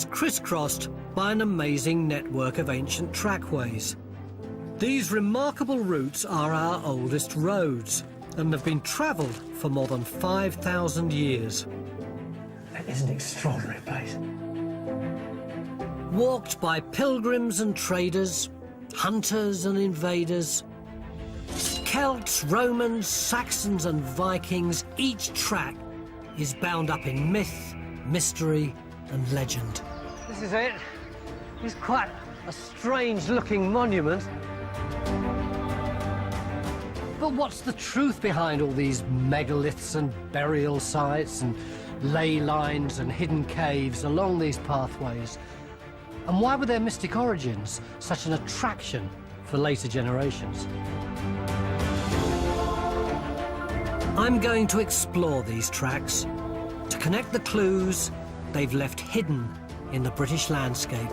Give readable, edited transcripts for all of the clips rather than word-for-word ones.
is crisscrossed by an amazing network of ancient trackways. These remarkable routes are our oldest roads and have been travelled for more than 5,000 years. It is an extraordinary place. Walked by pilgrims and traders, hunters and invaders, Celts, Romans, Saxons and Vikings, each track is bound up in myth, mystery and legend. This is it. It's quite a strange-looking monument. But what's the truth behind all these megaliths and burial sites and ley lines and hidden caves along these pathways? And why were their mystic origins such an attraction for later generations? I'm going to explore these tracks to connect the clues they've left hidden in the British landscape.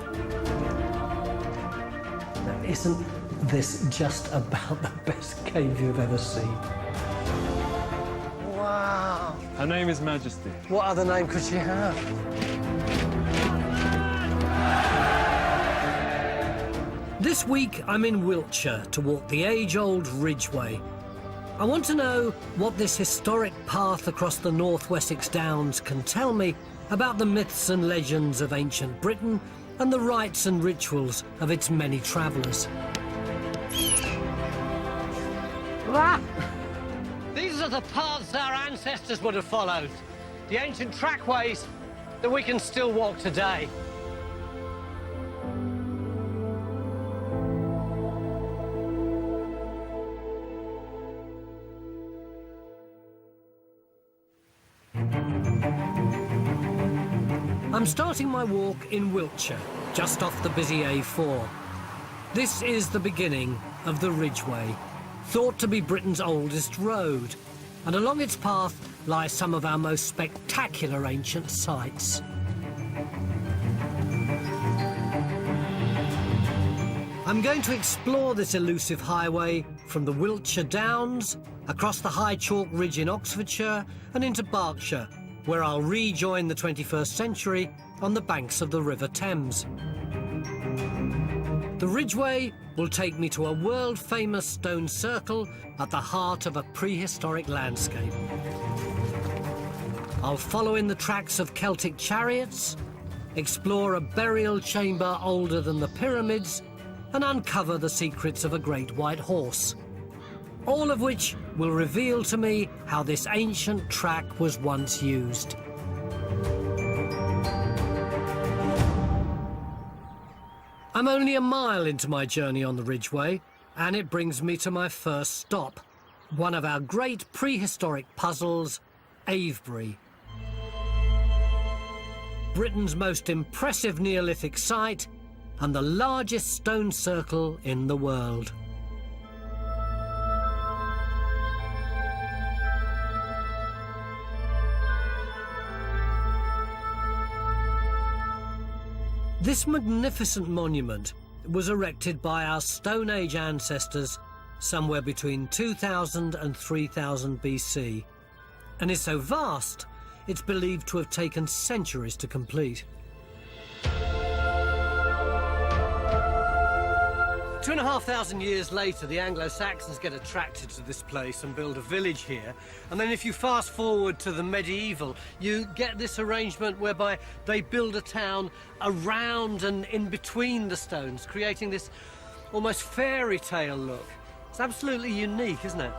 Now, isn't this just about the best cave you've ever seen? Wow. Her name is Majesty. What other name could she have? This week, I'm in Wiltshire to walk the age-old Ridgeway. I want to know what this historic path across the North Wessex Downs can tell me about the myths and legends of ancient Britain and the rites and rituals of its many travellers. Ah! These are the paths our ancestors would have followed. The ancient trackways that we can still walk today. I'm starting my walk in Wiltshire, just off the busy A4. This is the beginning of the Ridgeway, thought to be Britain's oldest road, and along its path lie some of our most spectacular ancient sites. I'm going to explore this elusive highway from the Wiltshire Downs, across the High Chalk Ridge in Oxfordshire, and into Berkshire, where I'll rejoin the 21st century on the banks of the River Thames. The Ridgeway will take me to a world-famous stone circle at the heart of a prehistoric landscape. I'll follow in the tracks of Celtic chariots, explore a burial chamber older than the pyramids, and uncover the secrets of a great white horse. All of which will reveal to me how this ancient track was once used. I'm only a mile into my journey on the Ridgeway, and it brings me to my first stop, one of our great prehistoric puzzles, Avebury. Britain's most impressive Neolithic site and the largest stone circle in the world. This magnificent monument was erected by our Stone Age ancestors somewhere between 2000 and 3000 BC, and is so vast it's believed to have taken centuries to complete. 2,500 years later, the Anglo-Saxons get attracted to this place and build a village here. And then if you fast forward to the medieval, you get this arrangement whereby they build a town around and in between the stones, creating this almost fairy tale look. It's absolutely unique, isn't it?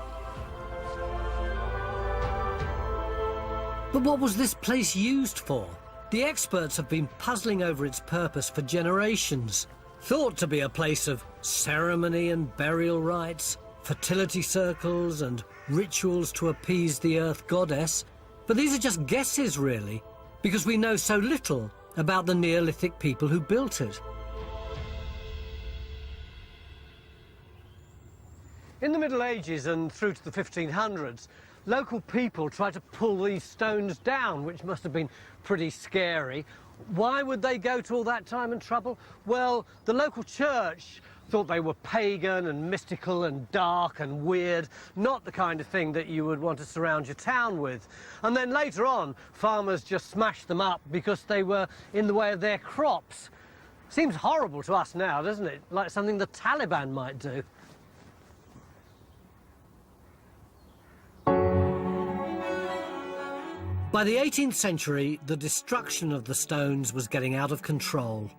But what was this place used for? The experts have been puzzling over its purpose for generations. Thought to be a place of ceremony and burial rites, fertility circles and rituals to appease the earth goddess. But these are just guesses, really, because we know so little about the Neolithic people who built it. In the Middle Ages and through to the 1500s, local people tried to pull these stones down, which must have been pretty scary. Why would they go to all that time and trouble? Well, the local church thought they were pagan and mystical and dark and weird, not the kind of thing that you would want to surround your town with. And then later on, farmers just smashed them up because they were in the way of their crops. Seems horrible to us now, doesn't it? Like something the Taliban might do. By the 18th century, the destruction of the stones was getting out of control.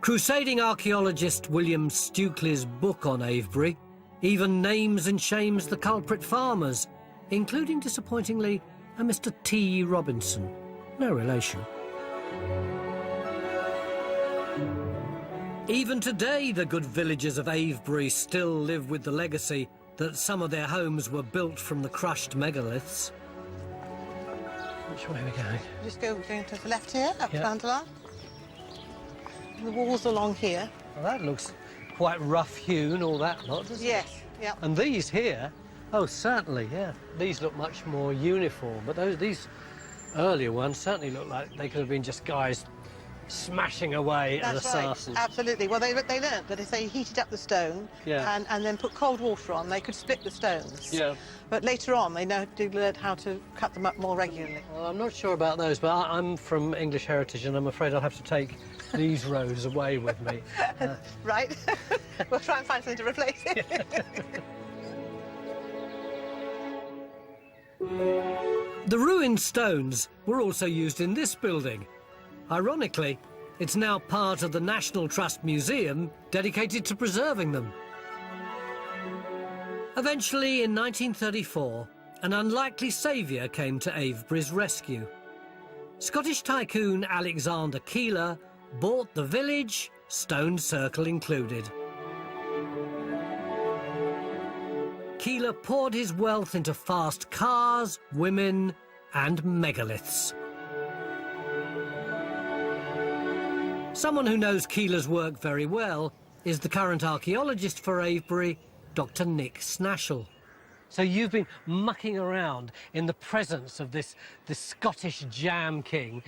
Crusading archaeologist William Stukely's book on Avebury even names and shames the culprit farmers, including, disappointingly, a Mr. T. Robinson. No relation. Even today, the good villagers of Avebury still live with the legacy that some of their homes were built from the crushed megaliths. Which way are we going? Just going to the left here, up Yeah. Vandalay. The walls along here. Well, that looks quite rough-hewn, all that lot, doesn't it? Yes, yeah. And these here, oh, certainly, yeah. These look much more uniform, but these earlier ones certainly look like they could have been just guys smashing away at That's assassins. right, absolutely. Well, they learnt that if they heated up the stone Yeah. and then put cold water on, they could split the stones. Yeah. But later on, they learned how to cut them up more regularly. Well, I'm not sure about those, but I'm from English heritage, and I'm afraid I'll have to take these rows away with me. Right? We'll try and find something to replace it. The ruined stones were also used in this building. Ironically, it's now part of the National Trust Museum dedicated to preserving them. Eventually, in 1934, an unlikely saviour came to Avebury's rescue. Scottish tycoon Alexander Keeler bought the village, stone circle included. Keeler poured his wealth into fast cars, women, and megaliths. Someone who knows Keeler's work very well is the current archaeologist for Avebury, Dr. Nick Snashall. So you've been mucking around in the presence of this Scottish jam king.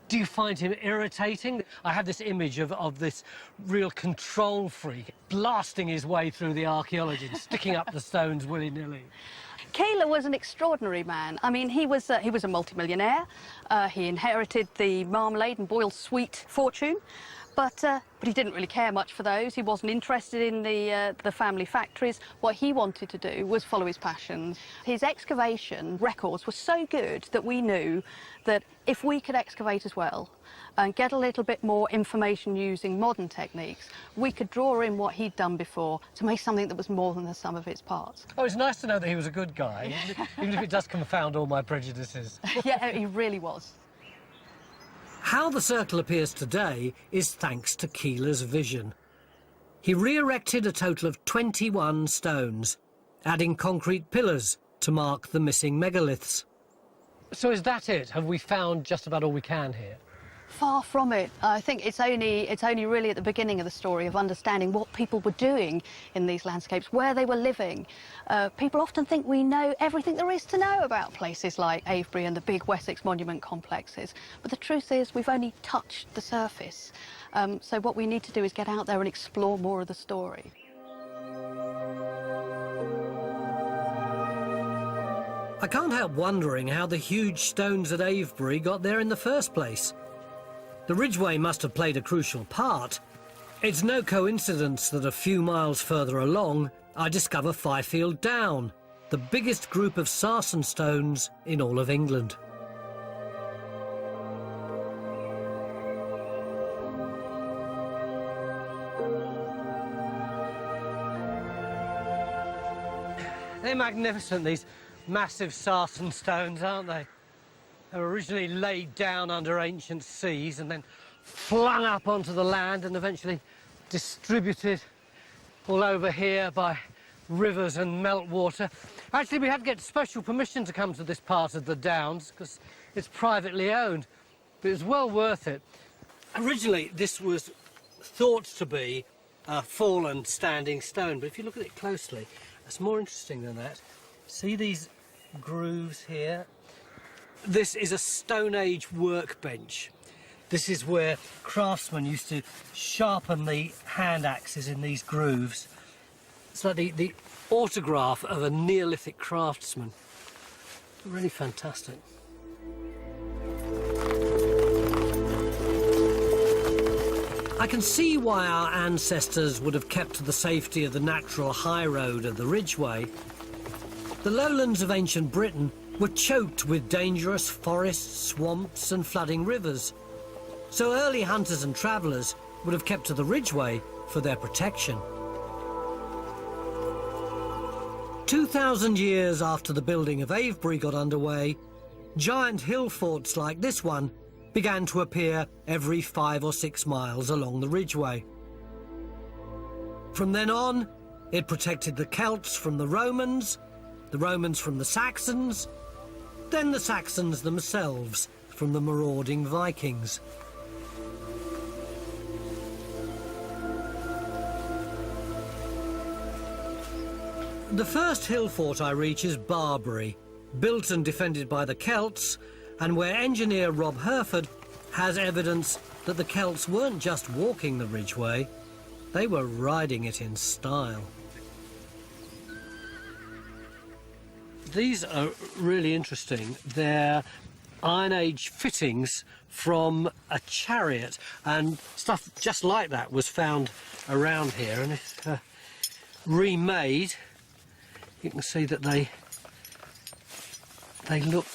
Do you find him irritating? I have this image of this real control freak blasting his way through the archaeology and sticking up the stones willy-nilly. Keeler was an extraordinary man. I mean, he was a multimillionaire. He inherited the marmalade and boiled sweet fortune, but he didn't really care much for those. He wasn't interested in the family factories. What he wanted to do was follow his passions. His excavation records were so good that we knew that if we could excavate as well and get a little bit more information using modern techniques, we could draw in what he'd done before to make something that was more than the sum of its parts. Oh, it's nice to know that he was a good guy, even if it does confound all my prejudices. Yeah, he really was. How the circle appears today is thanks to Keeler's vision. He re-erected a total of 21 stones, adding concrete pillars to mark the missing megaliths. So is that it? Have we found just about all we can here? Far from it. I think it's only really at the beginning of the story of understanding what people were doing in these landscapes, where they were living. People often think we know everything there is to know about places like Avebury and the big Wessex monument complexes, but the truth is we've only touched the surface. So what we need to do is get out there and explore more of the story. I can't help wondering how the huge stones at Avebury got there in the first place. The Ridgeway must have played a crucial part. It's no coincidence that a few miles further along, I discover Fifield Down, the biggest group of sarsen stones in all of England. They're magnificent, these massive sarsen stones, aren't they? They were originally laid down under ancient seas and then flung up onto the land and eventually distributed all over here by rivers and meltwater. Actually, we had to get special permission to come to this part of the Downs because it's privately owned, but it was well worth it. Originally, this was thought to be a fallen standing stone, but if you look at it closely, it's more interesting than that. See these grooves here? This is a Stone Age workbench. This is where craftsmen used to sharpen the hand axes in these grooves. It's like the autograph of a Neolithic craftsman. Really fantastic. I can see why our ancestors would have kept to the safety of the natural high road of the Ridgeway. The lowlands of ancient Britain were choked with dangerous forests, swamps and flooding rivers. So early hunters and travellers would have kept to the Ridgeway for their protection. 2,000 years after the building of Avebury got underway, giant hill forts like this one began to appear every 5 or 6 miles along the Ridgeway. From then on, it protected the Celts from the Romans from the Saxons, then the Saxons themselves from the marauding Vikings. The first hill fort I reach is Barbury, built and defended by the Celts, and where engineer Rob Herford has evidence that the Celts weren't just walking the Ridgeway, they were riding it in style. These are really interesting. They're Iron Age fittings from a chariot, and stuff just like that was found around here, and if remade, you can see that they look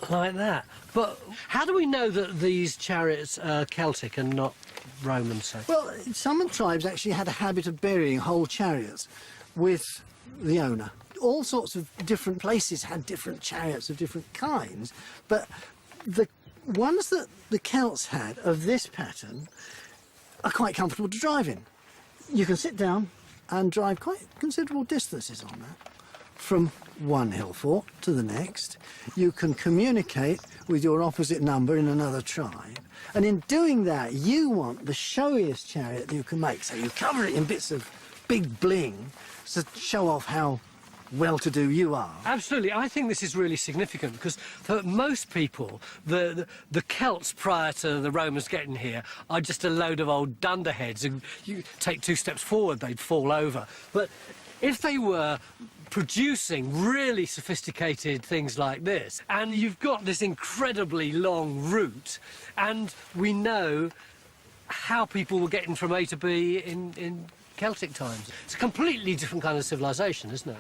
like that. But how do we know that these chariots are Celtic and not Roman, say? Well, some tribes actually had a habit of burying whole chariots with the owner. All sorts of different places had different chariots of different kinds, but the ones that the Celts had of this pattern are quite comfortable to drive in. You can sit down and drive quite considerable distances on that. From one hill fort to the next, you can communicate with your opposite number in another tribe, and in doing that you want the showiest chariot that you can make, so you cover it in bits of big bling to show off how well-to-do you are. Absolutely. I think this is really significant because for most people, the Celts prior to the Romans getting here are just a load of old dunderheads, and you take 2 steps forward, they'd fall over. But if they were producing really sophisticated things like this, and you've got this incredibly long route, and we know how people were getting from A to B in Celtic times. It's a completely different kind of civilization, isn't it?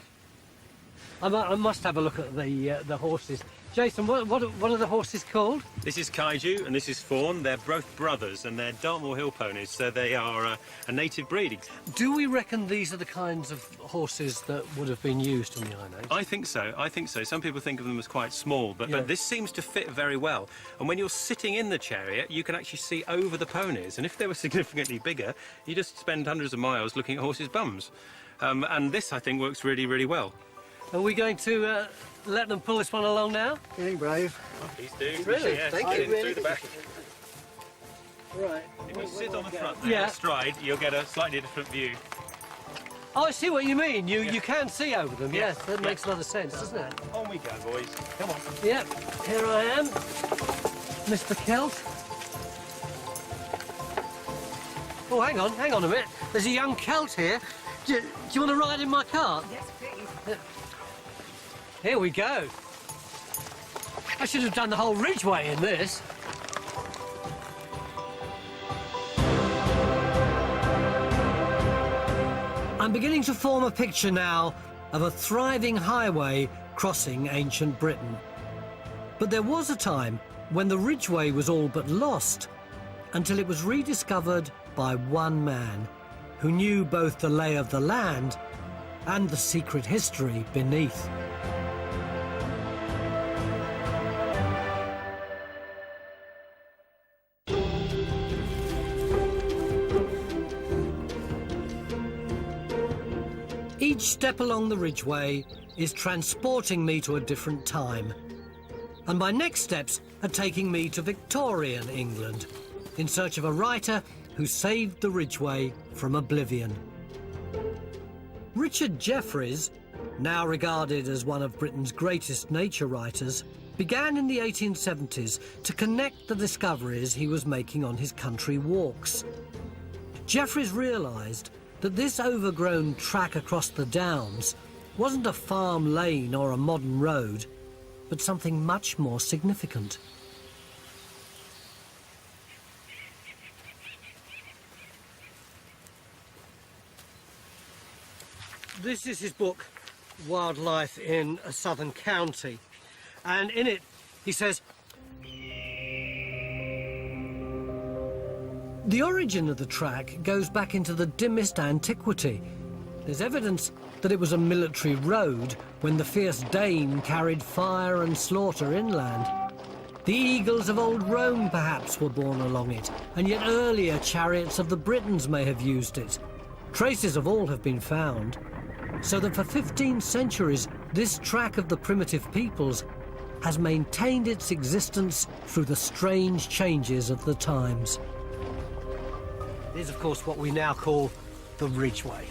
I must have a look at the horses. Jason, what are the horses called? This is Kaiju and this is Fawn. They're both brothers and they're Dartmoor Hill ponies, so they are a native breed. Do we reckon these are the kinds of horses that would have been used in the Iron Age? I think so, I think so. Some people think of them as quite small, but this seems to fit very well. And when you're sitting in the chariot, you can actually see over the ponies. And if they were significantly bigger, you just spend hundreds of miles looking at horses' bums. And this, I think, works really, really well. Are we going to let them pull this one along now? Getting brave. Oh, please do. Really? Yeah, Thank slide you. in through the back. Right. If you sit on the front there, Yeah. stride, you'll get a slightly different view. Oh, I see what you mean. You can see over them. Yeah. Yes, that makes a lot of sense, doesn't it? On we go, boys. Come on. Yep. Here I am, Mr. Celt. Oh, hang on a minute. There's a young Celt here. Do you want to ride in my cart? Yes, please. Here we go. I should have done the whole Ridgeway in this. I'm beginning to form a picture now of a thriving highway crossing ancient Britain. But there was a time when the Ridgeway was all but lost, until it was rediscovered by one man who knew both the lay of the land and the secret history beneath. Each step along the Ridgeway is transporting me to a different time, and my next steps are taking me to Victorian England in search of a writer who saved the Ridgeway from oblivion. Richard Jefferies, now regarded as one of Britain's greatest nature writers, began in the 1870s to connect the discoveries he was making on his country walks. Jeffreys realised that this overgrown track across the downs wasn't a farm lane or a modern road, but something much more significant. This is his book, Wildlife in a Southern County, and in it he says, the origin of the track goes back into the dimmest antiquity. There's evidence that it was a military road when the fierce Dane carried fire and slaughter inland. The eagles of old Rome perhaps were borne along it, and yet earlier chariots of the Britons may have used it. Traces of all have been found, so that for 15 centuries this track of the primitive peoples has maintained its existence through the strange changes of the times. It is, of course, what we now call the Ridgeway.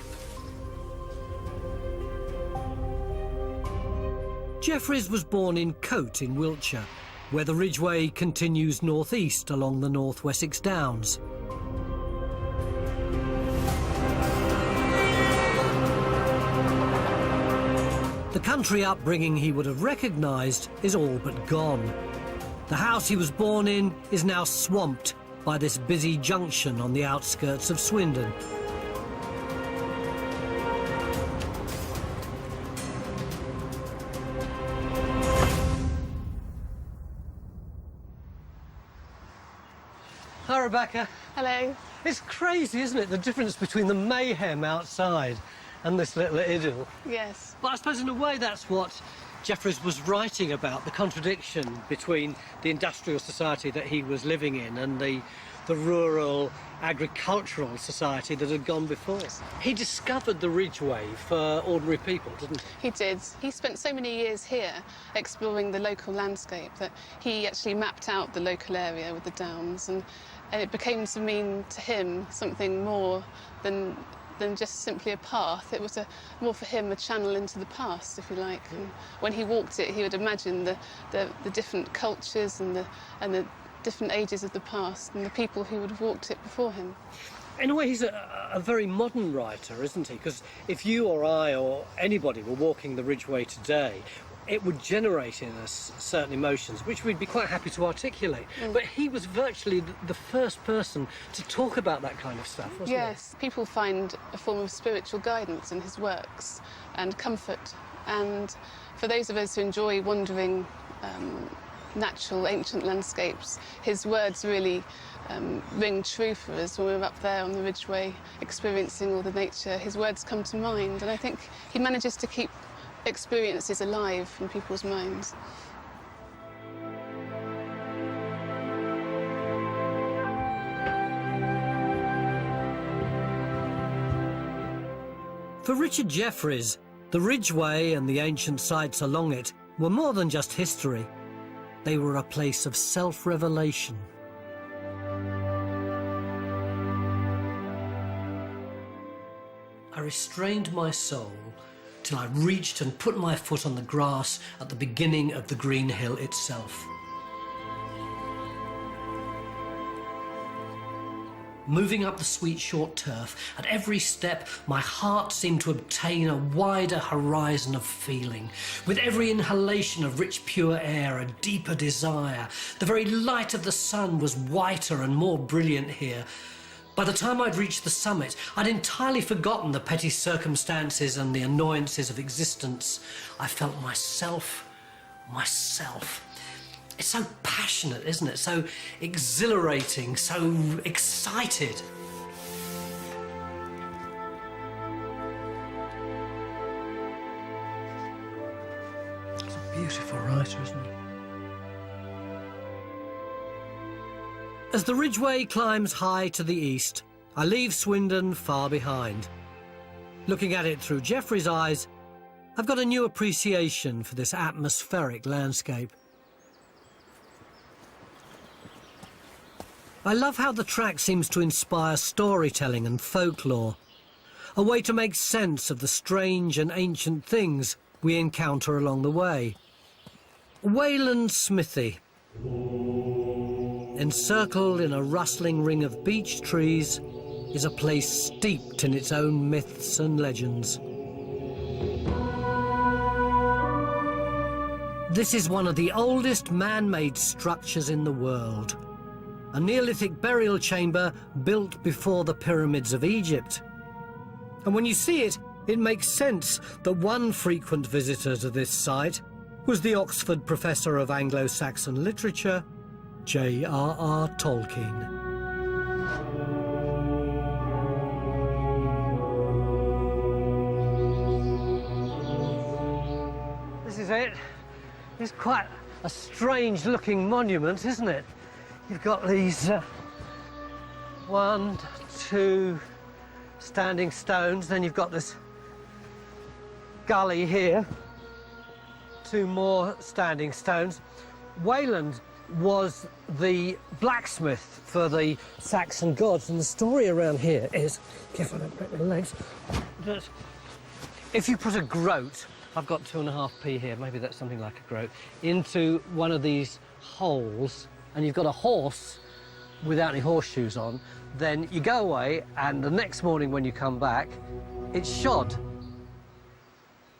Jeffreys was born in Cote in Wiltshire, where the Ridgeway continues northeast along the North Wessex Downs. The country upbringing he would have recognised is all but gone. The house he was born in is now swamped by this busy junction on the outskirts of Swindon. Hi, Rebecca. Hello. It's crazy, isn't it, the difference between the mayhem outside and this little idyll? Yes. But I suppose in a way that's what Jeffreys was writing about, the contradiction between the industrial society that he was living in and the rural agricultural society that had gone before. He discovered the Ridgeway for ordinary people, didn't he? He did. He spent so many years here exploring the local landscape that he actually mapped out the local area with the downs, and it became to mean to him something more than just simply a path. It was more for him a channel into the past, if you like. And when he walked it, he would imagine the different cultures and the different ages of the past and the people who would have walked it before him. In a way, he's a very modern writer, isn't he? Because if you or I or anybody were walking the Ridgeway today, it would generate in us certain emotions, which we'd be quite happy to articulate. But he was virtually the first person to talk about that kind of stuff, wasn't he? Yes, people find a form of spiritual guidance in his works and comfort. And for those of us who enjoy wandering natural, ancient landscapes, his words really ring true for us when we're up there on the Ridgeway experiencing all the nature. His words come to mind, and I think he manages to keep experiences alive in people's minds. For Richard Jeffreys, the Ridgeway and the ancient sites along it were more than just history. They were a place of self-revelation. I restrained my soul till I reached and put my foot on the grass at the beginning of the green hill itself. Moving up the sweet short turf, at every step my heart seemed to obtain a wider horizon of feeling. With every inhalation of rich pure air, a deeper desire. The very light of the sun was whiter and more brilliant here. By the time I'd reached the summit, I'd entirely forgotten the petty circumstances and the annoyances of existence. I felt myself. It's so passionate, isn't it? So exhilarating, so excited. He's a beautiful writer, isn't he? As the Ridgeway climbs high to the east, I leave Swindon far behind. Looking at it through Jeffreys' eyes, I've got a new appreciation for this atmospheric landscape. I love how the track seems to inspire storytelling and folklore, a way to make sense of the strange and ancient things we encounter along the way. Wayland Smithy. Encircled in a rustling ring of beech trees is a place steeped in its own myths and legends. This is one of the oldest man-made structures in the world. A Neolithic burial chamber built before the pyramids of Egypt. And when you see it, it makes sense that one frequent visitor to this site was the Oxford Professor of Anglo-Saxon Literature, J.R.R. Tolkien. This is it. It's quite a strange-looking monument, isn't it? You've got these 1, 2 standing stones, then you've got this gully here, 2 more standing stones. Wayland was the blacksmith for the Saxon gods, and the story around here is, careful, don't break my legs, that if you put a groat, I've got 2.5p here, maybe that's something like a groat, into one of these holes, and you've got a horse without any horseshoes on, then you go away, and the next morning when you come back, it's shod.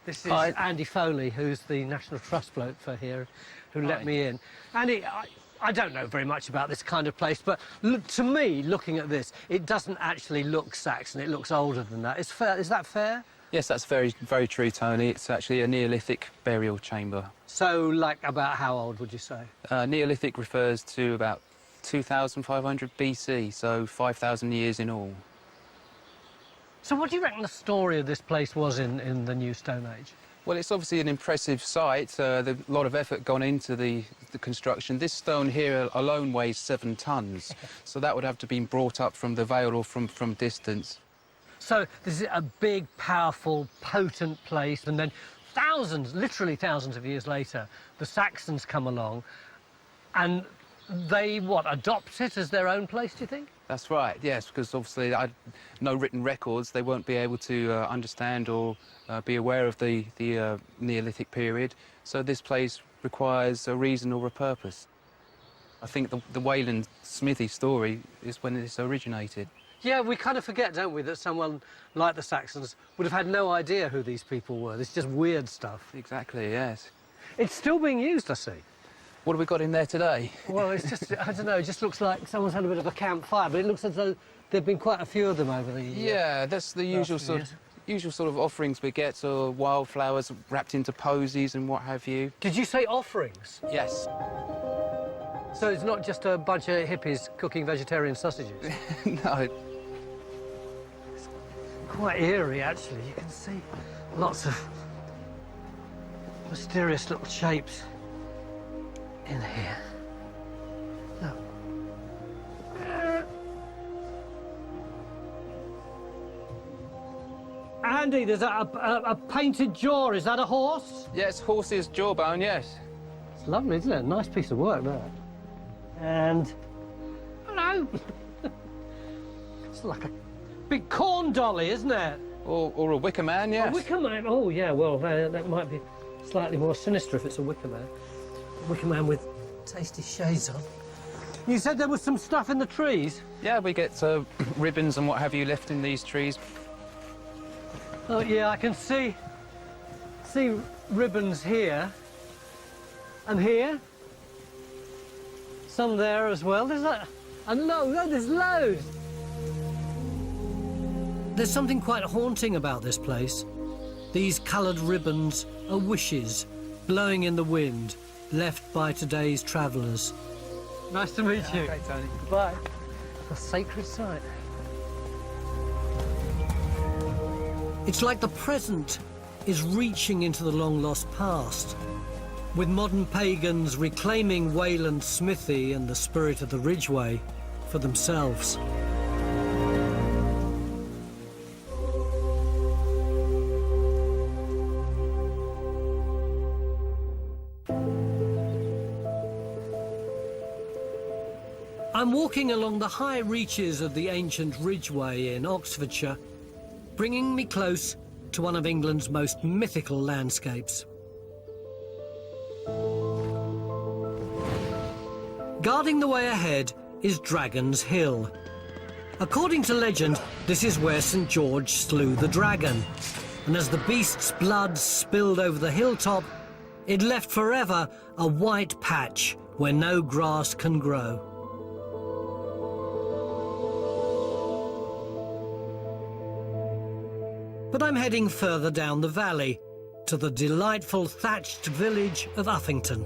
This is Andy Foley, who's the National Trust bloke for here, who let me in. Andy, I don't know very much about this kind of place, but to me, looking at this, it doesn't actually look Saxon. It looks older than that. Is that fair? Yes, that's very, very true, Tony. It's actually a Neolithic burial chamber. So, like, about how old would you say? Neolithic refers to about 2,500 BC, so 5,000 years in all. So what do you reckon the story of this place was in the New Stone Age? Well, it's obviously an impressive site. There's a lot of effort gone into the construction. This stone here alone weighs 7 tons, so that would have to be brought up from the Vale or from distance. So this is a big, powerful, potent place, and then thousands, literally thousands of years later, the Saxons come along, and they, what, adopt it as their own place, do you think? That's right, yes, because obviously no written records, they won't be able to understand or be aware of the Neolithic period, so this place requires a reason or a purpose. I think the Wayland Smithy story is when this originated. Yeah, we kind of forget, don't we, that someone like the Saxons would have had no idea who these people were. It's just weird stuff. Exactly, yes. It's still being used, I see. What have we got in there today? Well, it's just, I don't know, it just looks like someone's had a bit of a campfire, but it looks as though there've been quite a few of them over the years. Yeah, that's the usual sort of offerings we get, so wildflowers wrapped into posies and what have you. Did you say offerings? Yes. So it's not just a bunch of hippies cooking vegetarian sausages? No. It's quite eerie, actually. You can see lots of mysterious little shapes in here. Look. Andy, there's a painted jaw. Is that a horse? Yes, horse's jawbone, yes. It's lovely, isn't it? Nice piece of work, that. And... hello! It's like a big corn dolly, isn't it? Or a wicker man, yes. A wicker man? Oh, yeah, well, that might be slightly more sinister if it's a wicker man. A wicker man with tasty shades on. You said there was some stuff in the trees? Yeah, we get ribbons and what have you left in these trees. Oh, yeah, I can see ribbons here. And here. Some there as well. There's there's loads. There's something quite haunting about this place. These coloured ribbons are wishes blowing in the wind, left by today's travellers. Nice to meet you. Okay, Tony. Bye. A sacred site. It's like the present is reaching into the long-lost past, with modern pagans reclaiming Wayland Smithy and the spirit of the Ridgeway for themselves. I'm walking along the high reaches of the ancient Ridgeway in Oxfordshire, bringing me close to one of England's most mythical landscapes. Guarding the way ahead is Dragon's Hill. According to legend, this is where St. George slew the dragon. And as the beast's blood spilled over the hilltop, it left forever a white patch where no grass can grow. But I'm heading further down the valley, to the delightful thatched village of Uffington.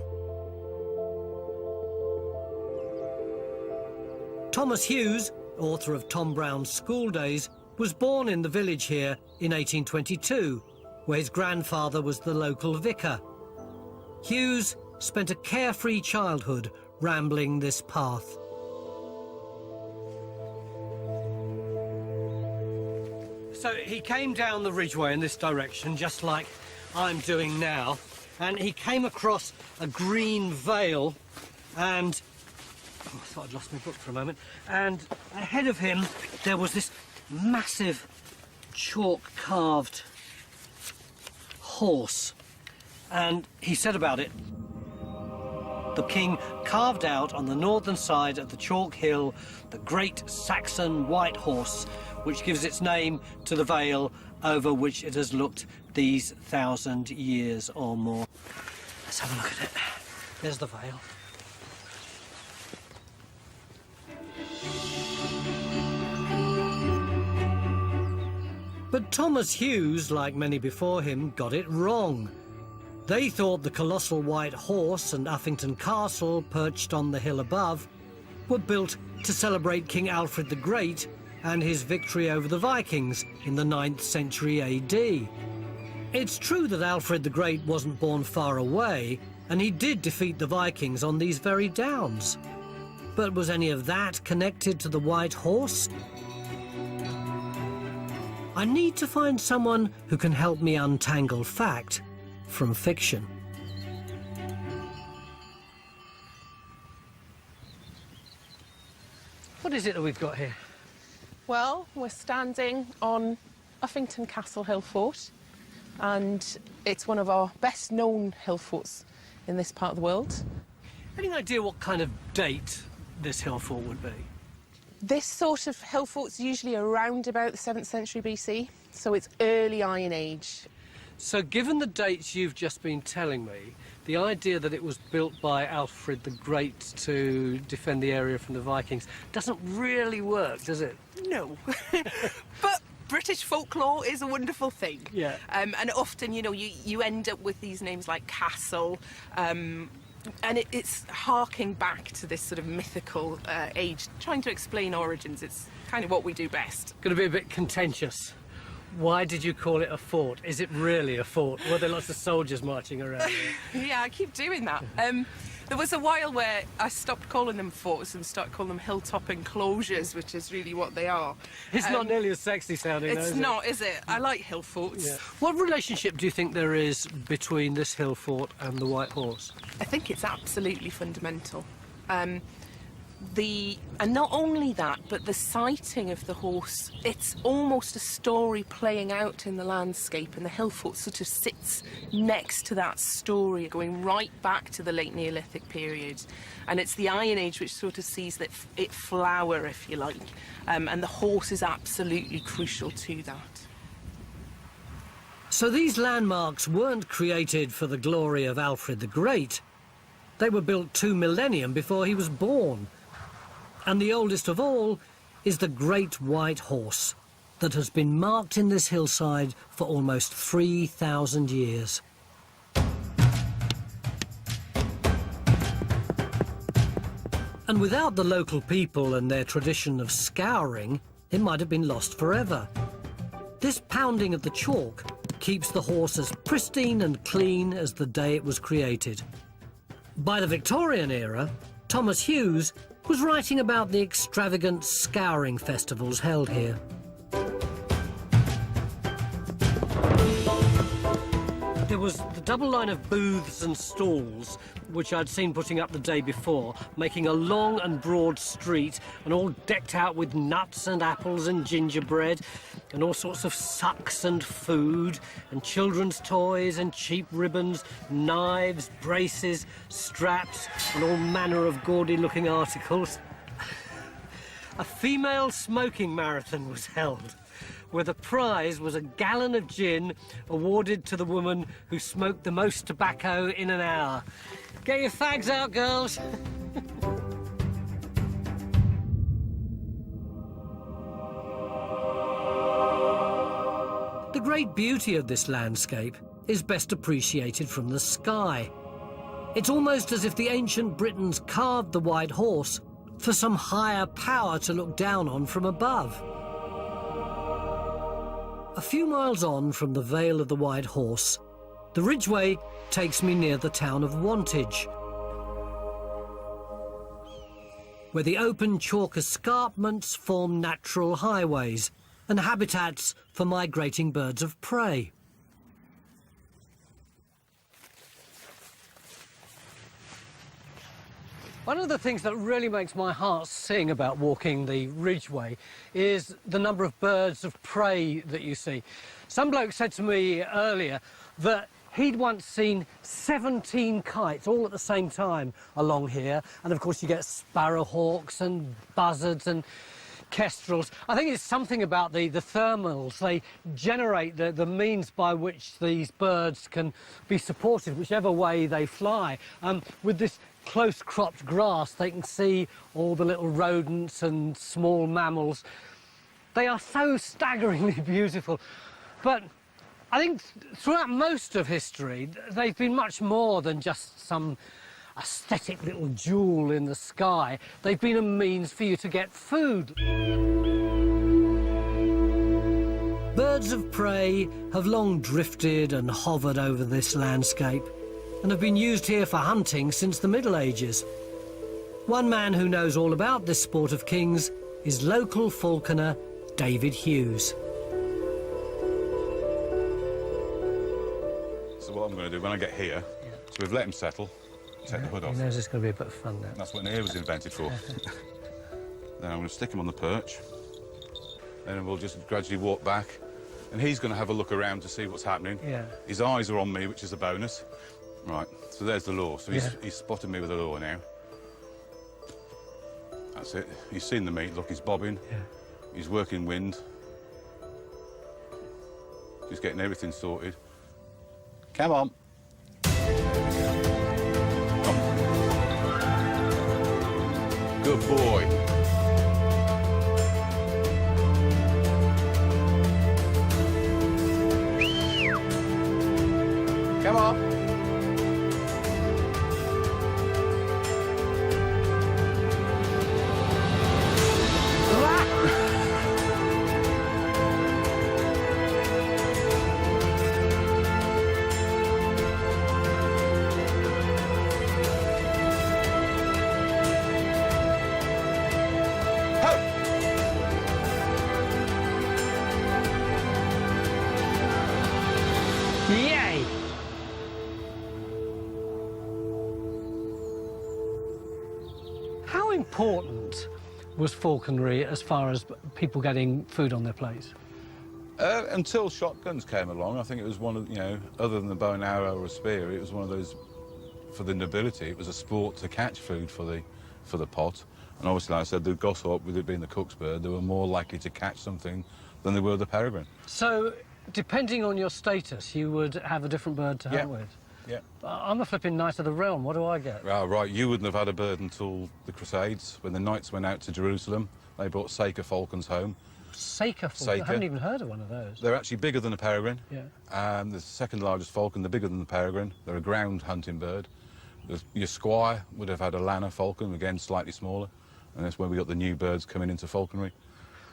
Thomas Hughes, author of Tom Brown's School Days, was born in the village here in 1822, where his grandfather was the local vicar. Hughes spent a carefree childhood rambling this path. So he came down the Ridgeway in this direction, just like I'm doing now, and he came across a green vale, and I thought I'd lost my book for a moment, and ahead of him there was this massive chalk-carved horse, and he said about it, "The king carved out on the northern side of the chalk hill the great Saxon white horse, which gives its name to the vale over which it has looked these 1,000 years or more." Let's have a look at it. There's the vale. But Thomas Hughes, like many before him, got it wrong. They thought the colossal white horse and Uffington Castle, perched on the hill above, were built to celebrate King Alfred the Great and his victory over the Vikings in the 9th century AD. It's true that Alfred the Great wasn't born far away, and he did defeat the Vikings on these very downs. But was any of that connected to the white horse? I need to find someone who can help me untangle fact from fiction. What is it that we've got here? Well, we're standing on Uffington Castle Hill Fort, and it's one of our best known hill forts in this part of the world. Any idea what kind of date this hill fort would be? This sort of hill fort's usually around about the 7th century BC, so it's early Iron Age. So given the dates you've just been telling me, the idea that it was built by Alfred the Great to defend the area from the Vikings doesn't really work, does it? No. But British folklore is a wonderful thing. Yeah. And often, you know, you end up with these names like Castle, and it's harking back to this sort of mythical age, trying to explain origins. It's kind of what we do best. Going to be a bit contentious. Why did you call it a fort? Is it really a fort? Were there lots of soldiers marching around here? Yeah, I keep doing that. There was a while where I stopped calling them forts and started calling them hilltop enclosures, which is really what they are. It's not nearly as sexy sounding, though, It's is it? not, is it? I like hill forts. Yeah. What relationship do you think there is between this hill fort and the White Horse? I think it's absolutely fundamental. And not only that, but the sighting of the horse, it's almost a story playing out in the landscape, and the hill fort sort of sits next to that story, going right back to the late Neolithic period. And it's the Iron Age which sort of sees it flower, if you like, and the horse is absolutely crucial to that. So these landmarks weren't created for the glory of Alfred the Great. They were built 2 millennia before he was born. And the oldest of all is the Great White Horse that has been marked in this hillside for almost 3,000 years. And without the local people and their tradition of scouring, it might have been lost forever. This pounding of the chalk keeps the horse as pristine and clean as the day it was created. By the Victorian era, Thomas Hughes was writing about the extravagant scouring festivals held here. There was the double line of booths and stalls, which I'd seen putting up the day before, making a long and broad street and all decked out with nuts and apples and gingerbread. and all sorts of sucks and food and children's toys and cheap ribbons, knives, braces, straps and all manner of gaudy-looking articles. A female smoking marathon was held, where the prize was a gallon of gin awarded to the woman who smoked the most tobacco in an hour. Get your fags out, girls. The great beauty of this landscape is best appreciated from the sky. It's almost as if the ancient Britons carved the white horse for some higher power to look down on from above. A few miles on from the Vale of the White Horse, the Ridgeway takes me near the town of Wantage, where the open chalk escarpments form natural highways and habitats for migrating birds of prey. One of the things that really makes my heart sing about walking the Ridgeway is the number of birds of prey that you see. Some bloke said to me earlier that he'd once seen 17 kites all at the same time along here, and of course you get sparrowhawks and buzzards and kestrels. I think it's something about the thermals. They generate the means by which these birds can be supported whichever way they fly. With this close-cropped grass, they can see all the little rodents and small mammals. They are so staggeringly beautiful. But I think throughout most of history, they've been much more than just some aesthetic little jewel in the sky. They've been a means for you to get food. Birds of prey have long drifted and hovered over this landscape and have been used here for hunting since the Middle Ages. One man who knows all about this sport of kings is local falconer David Hughes. So what I'm going to do when I get here, so we've let him settle, take the hood off. He knows it's going to be a bit of fun now. That's what an ear was invented for. Then I'm going to stick him on the perch, then we'll just gradually walk back, and he's going to have a look around to see what's happening. Yeah. His eyes are on me, which is a bonus. Right, so there's the lure. So he's spotted me with a lure now. That's it. He's seen the meat. Look, he's bobbing. Yeah. He's working wind. He's getting everything sorted. Come on. Come. Good boy. Come on. Yay! How important was falconry as far as people getting food on their plates? Until shotguns came along, I think it was one of, other than the bow and arrow or a spear, it was one of those, for the nobility, it was a sport to catch food for the pot. And obviously, like I said, the goshawk, with it being the cook's bird, they were more likely to catch something than they were the peregrine. So, depending on your status, you would have a different bird to hunt with? Yeah. I'm a flipping Knight of the Realm. What do I get? Oh, right. You wouldn't have had a bird until the Crusades. When the knights went out to Jerusalem, they brought Saker falcons home. Saker falcon? I haven't even heard of one of those. They're actually bigger than a peregrine. Yeah. The second largest falcon, they're bigger than the peregrine. They're a ground hunting bird. Your squire would have had a lanner falcon, again, slightly smaller. And that's where we got the new birds coming into falconry.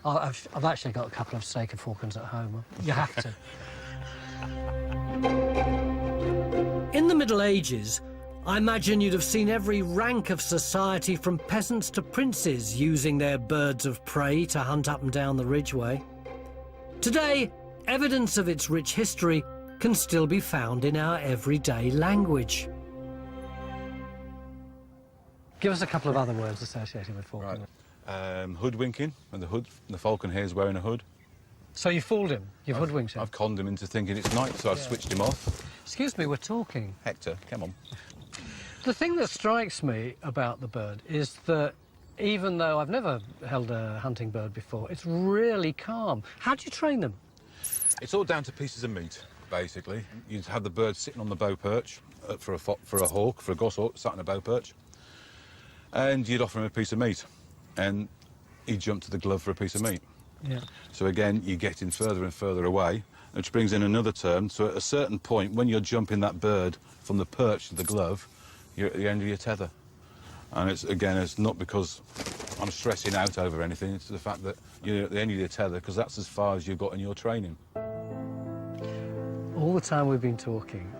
I've actually got a couple of Saker falcons at home. You have to. In the Middle Ages, I imagine you'd have seen every rank of society from peasants to princes using their birds of prey to hunt up and down the Ridgeway. Today, evidence of its rich history can still be found in our everyday language. Give us a couple of other words associated with falconry. Right. Hoodwinking, and the falcon here is wearing a hood. So you fooled him? You've hoodwinked him? I've conned him into thinking it's night, so I've switched him off. Excuse me, we're talking. Hector, come on. The thing that strikes me about the bird is that even though I've never held a hunting bird before, it's really calm. How do you train them? It's all down to pieces of meat, basically. You'd have the bird sitting on the bow perch for a hawk, for a goshawk, sat on a bow perch, and you'd offer him a piece of meat, and he'd jump to the glove for a piece of meat. Yeah. So again, you're getting further and further away, which brings in another term. So at a certain point, when you're jumping that bird from the perch to the glove, you're at the end of your tether. And it's, again, it's not because I'm stressing out over anything, it's the fact that you're at the end of your tether, because that's as far as you've got in your training. All the time we've been talking,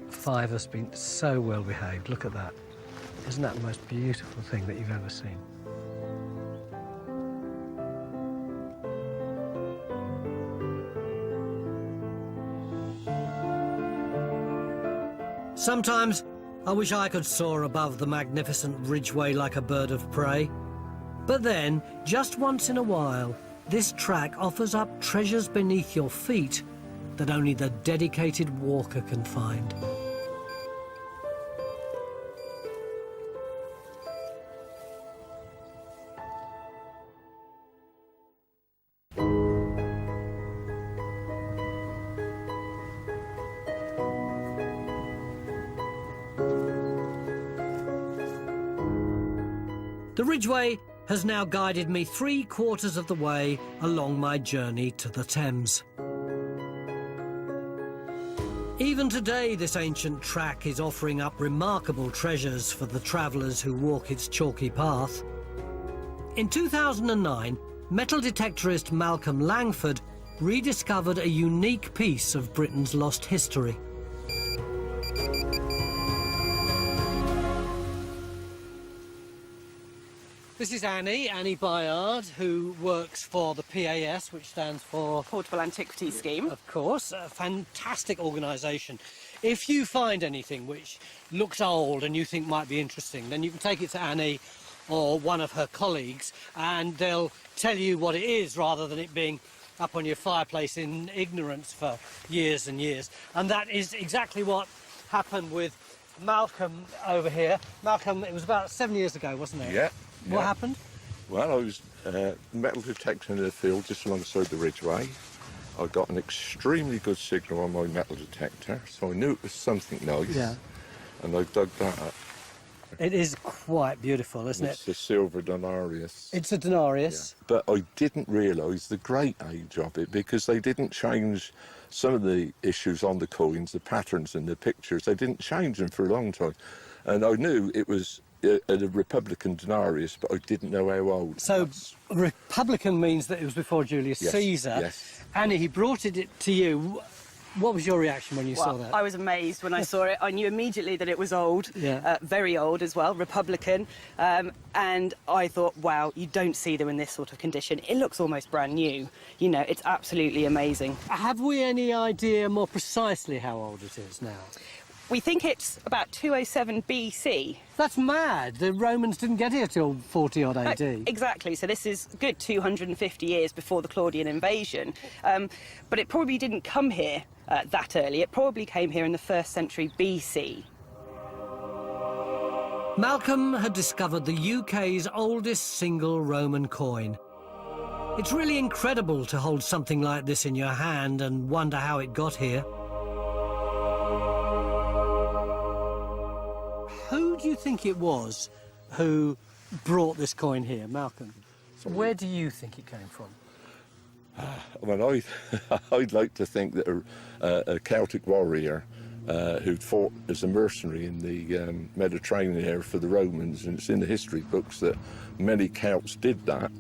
Five has been so well behaved. Look at that. Isn't that the most beautiful thing that you've ever seen? Sometimes I wish I could soar above the magnificent Ridgeway like a bird of prey. But then, just once in a while, this track offers up treasures beneath your feet that only the dedicated walker can find. The Ridgeway has now guided me 3/4 of the way along my journey to the Thames. Even today, this ancient track is offering up remarkable treasures for the travellers who walk its chalky path. In 2009, metal detectorist Malcolm Langford rediscovered a unique piece of Britain's lost history. This is Annie Bayard, who works for the PAS, which stands for... Portable Antiquities Scheme. Of course, a fantastic organisation. If you find anything which looks old and you think might be interesting, then you can take it to Annie or one of her colleagues and they'll tell you what it is rather than it being up on your fireplace in ignorance for years and years. And that is exactly what happened with Malcolm over here. Malcolm, it was about 7 years ago, wasn't it? Yeah. What happened? Well, I was metal detecting in the field just alongside the Ridgeway. I got an extremely good signal on my metal detector, so I knew it was something nice. Yeah. And I dug that up. It is quite beautiful, isn't It's it? a silver denarius. It's a denarius. Yeah. But I didn't realise the great age of it because they didn't change some of the issues on the coins, the patterns and the pictures. They didn't change them for a long time. And I knew it was a Republican denarius, but I didn't know how old. So, Republican means that it was before Julius Caesar. Yes. Annie, he brought it to you. What was your reaction when you saw that? I was amazed when I saw it. I knew immediately that it was old, very old as well, Republican. And I thought, wow, you don't see them in this sort of condition. It looks almost brand new. You know, it's absolutely amazing. Have we any idea more precisely how old it is now? We think it's about 207 BC. That's mad. The Romans didn't get here till 40-odd AD. Exactly. So this is a good 250 years before the Claudian invasion. But it probably didn't come here that early. It probably came here in the 1st century BC. Malcolm had discovered the UK's oldest single Roman coin. It's really incredible to hold something like this in your hand and wonder how it got here. Who do you think it was who brought this coin here, Malcolm? Where do you think it came from? Well, I'd like to think that a Celtic warrior who'd fought as a mercenary in the Mediterranean area for the Romans, and it's in the history books that many Celts did that.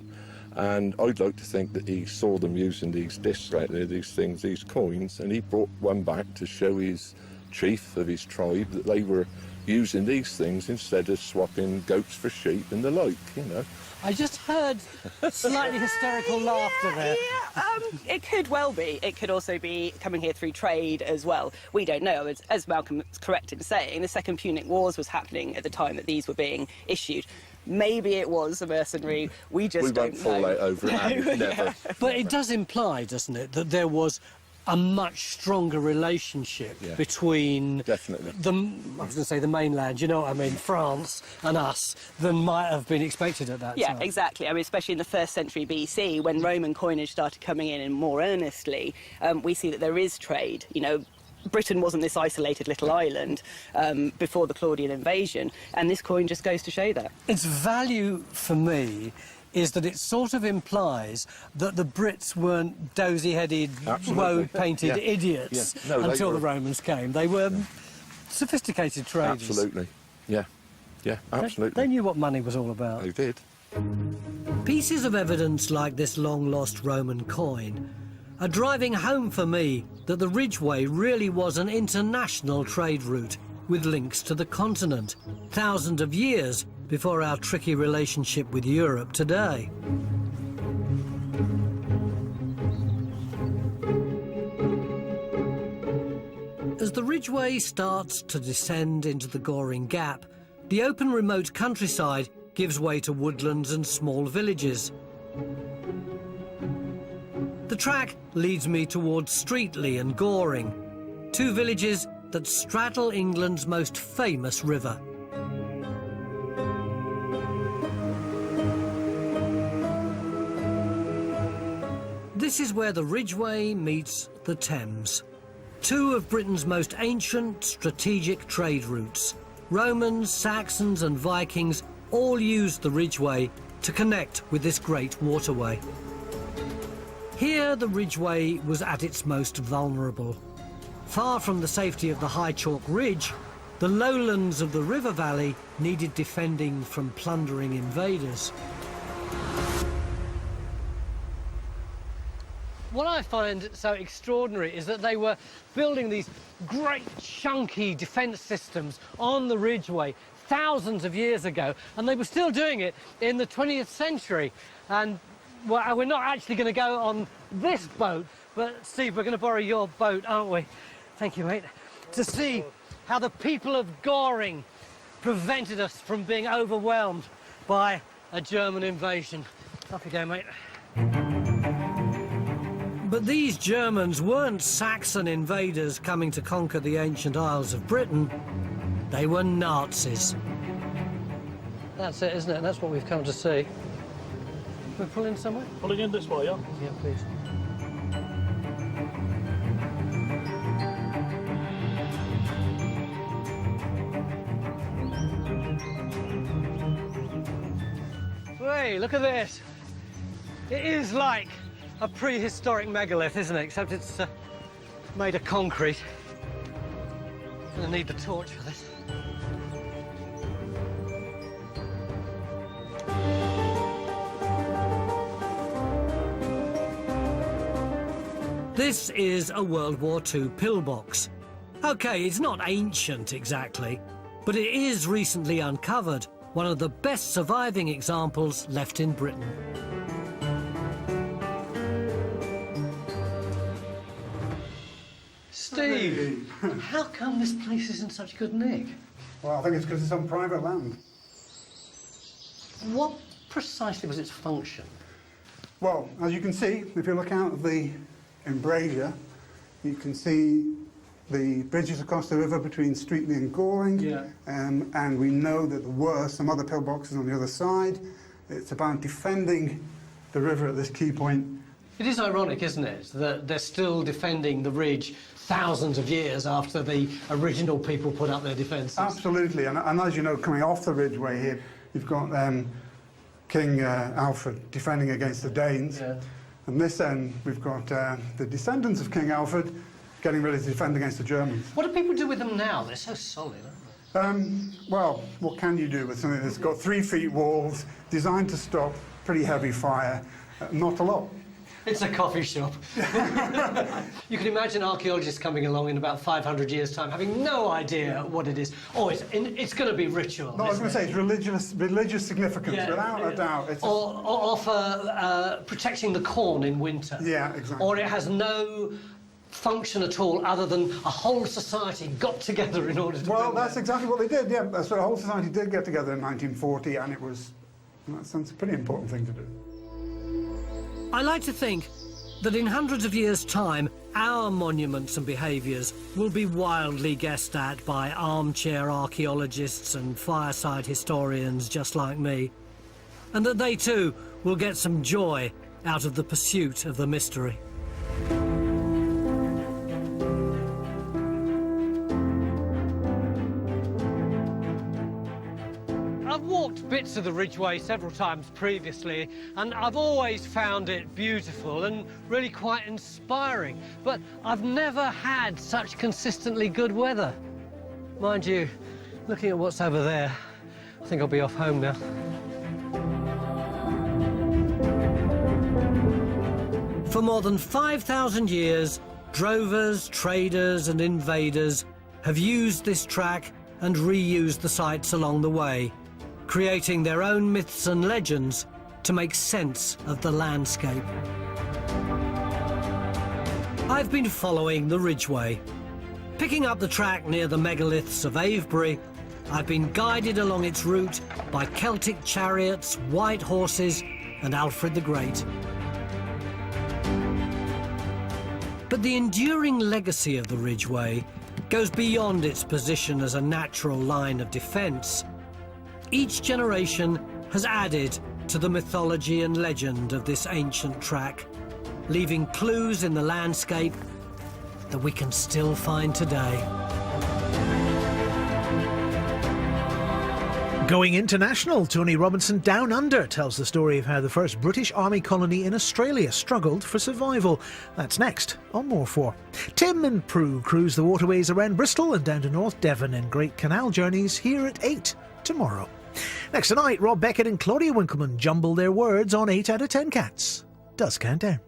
And I'd like to think that he saw them using these discs like these things, these coins, and he brought one back to show his chief of his tribe that they were using these things instead of swapping goats for sheep and the like, you know. I just heard slightly hysterical laughter there. It could well be. It could also be coming here through trade as well. We don't know. As Malcolm is correct in saying, the Second Punic Wars was happening at the time that these were being issued. maybe it was a mercenary. We just don't won't fall know. out over it. Never. But it does imply, doesn't it, that there was a much stronger relationship between Definitely. I was going to say the mainland, you know what I mean, France and us, than might have been expected at that time. Yeah, exactly. I mean, especially in the 1st century BC, when Roman coinage started coming in more earnestly, we see that there is trade. You know, Britain wasn't this isolated little island before the Claudian invasion, and this coin just goes to show that. Its value for me is that it sort of implies that the Brits weren't dozy-headed, woad-painted idiots until the Romans came. They were sophisticated traders. Absolutely. Yeah. Yeah, absolutely. They knew what money was all about. They did. Pieces of evidence like this long-lost Roman coin are driving home for me that the Ridgeway really was an international trade route with links to the continent, thousands of years before our tricky relationship with Europe today. As the Ridgeway starts to descend into the Goring Gap, the open remote countryside gives way to woodlands and small villages. The track leads me towards Streatley and Goring, two villages that straddle England's most famous river. This is where the Ridgeway meets the Thames, two of Britain's most ancient strategic trade routes. Romans, Saxons and Vikings all used the Ridgeway to connect with this great waterway. Here the Ridgeway was at its most vulnerable. Far from the safety of the high chalk ridge, the lowlands of the river valley needed defending from plundering invaders. What I find so extraordinary is that they were building these great chunky defence systems on the Ridgeway thousands of years ago, and they were still doing it in the 20th century. And well, we're not actually going to go on this boat, but Steve, we're going to borrow your boat, aren't we? Thank you, mate. To see how the people of Goring prevented us from being overwhelmed by a German invasion. Off you go, mate. But these Germans weren't Saxon invaders coming to conquer the ancient Isles of Britain. They were Nazis. That's it, isn't it? That's what we've come to see. We're pulling somewhere? Pulling in this way, yeah? Yeah, please. Hey, look at this. It is like a prehistoric megalith, isn't it? Except it's made of concrete. I'm gonna need the torch for this. This is a World War II pillbox. OK, it's not ancient exactly, but it is recently uncovered, one of the best surviving examples left in Britain. Steve, how come this place is in such good nick? Well, I think it's because it's on private land. What precisely was its function? Well, as you can see, if you look out of the embrasure, you can see the bridges across the river between Streatley and Goring. Yeah. And we know that there were some other pillboxes on the other side. It's about defending the river at this key point. It is ironic, isn't it, that they're still defending the ridge thousands of years after the original people put up their defences. Absolutely, and as you know, coming off the Ridgeway here, you've got King Alfred defending against the Danes. Yeah. And this end, we've got the descendants of King Alfred getting ready to defend against the Germans. What do people do with them now? They're so solid, aren't they? Well, what can you do with something that's got 3 feet walls, designed to stop pretty heavy fire? Not a lot. It's a coffee shop. You can imagine archaeologists coming along in about 500 years' time, having no idea what it is. Oh, it's going to be ritual. No, I was going to say it's religious significance, without a doubt. It's or for protecting the corn in winter. Yeah, exactly. Or it has no function at all other than a whole society got together in order to... Well, that's exactly what they did, yeah. So the whole society did get together in 1940, and it was, in that sense, a pretty important thing to do. I like to think that in hundreds of years' time, our monuments and behaviours will be wildly guessed at by armchair archaeologists and fireside historians just like me, and that they too will get some joy out of the pursuit of the mystery. I've walked bits of the Ridgeway several times previously, and I've always found it beautiful and really quite inspiring, but I've never had such consistently good weather. Mind you, looking at what's over there, I think I'll be off home now. For more than 5,000 years, drovers, traders and invaders have used this track and reused the sites along the way, creating their own myths and legends to make sense of the landscape. I've been following the Ridgeway. Picking up the track near the megaliths of Avebury, I've been guided along its route by Celtic chariots, white horses and Alfred the Great. But the enduring legacy of the Ridgeway goes beyond its position as a natural line of defence. Each generation has added to the mythology and legend of this ancient track, leaving clues in the landscape that we can still find today. Going international, Tony Robinson Down Under tells the story of how the first British Army colony in Australia struggled for survival. That's next on More 4. Tim and Prue cruise the waterways around Bristol and down to North Devon in Great Canal journeys here at 8 tomorrow. Next tonight, Rob Beckett and Claudia Winkleman jumble their words on 8 out of 10 Cats. Does count down.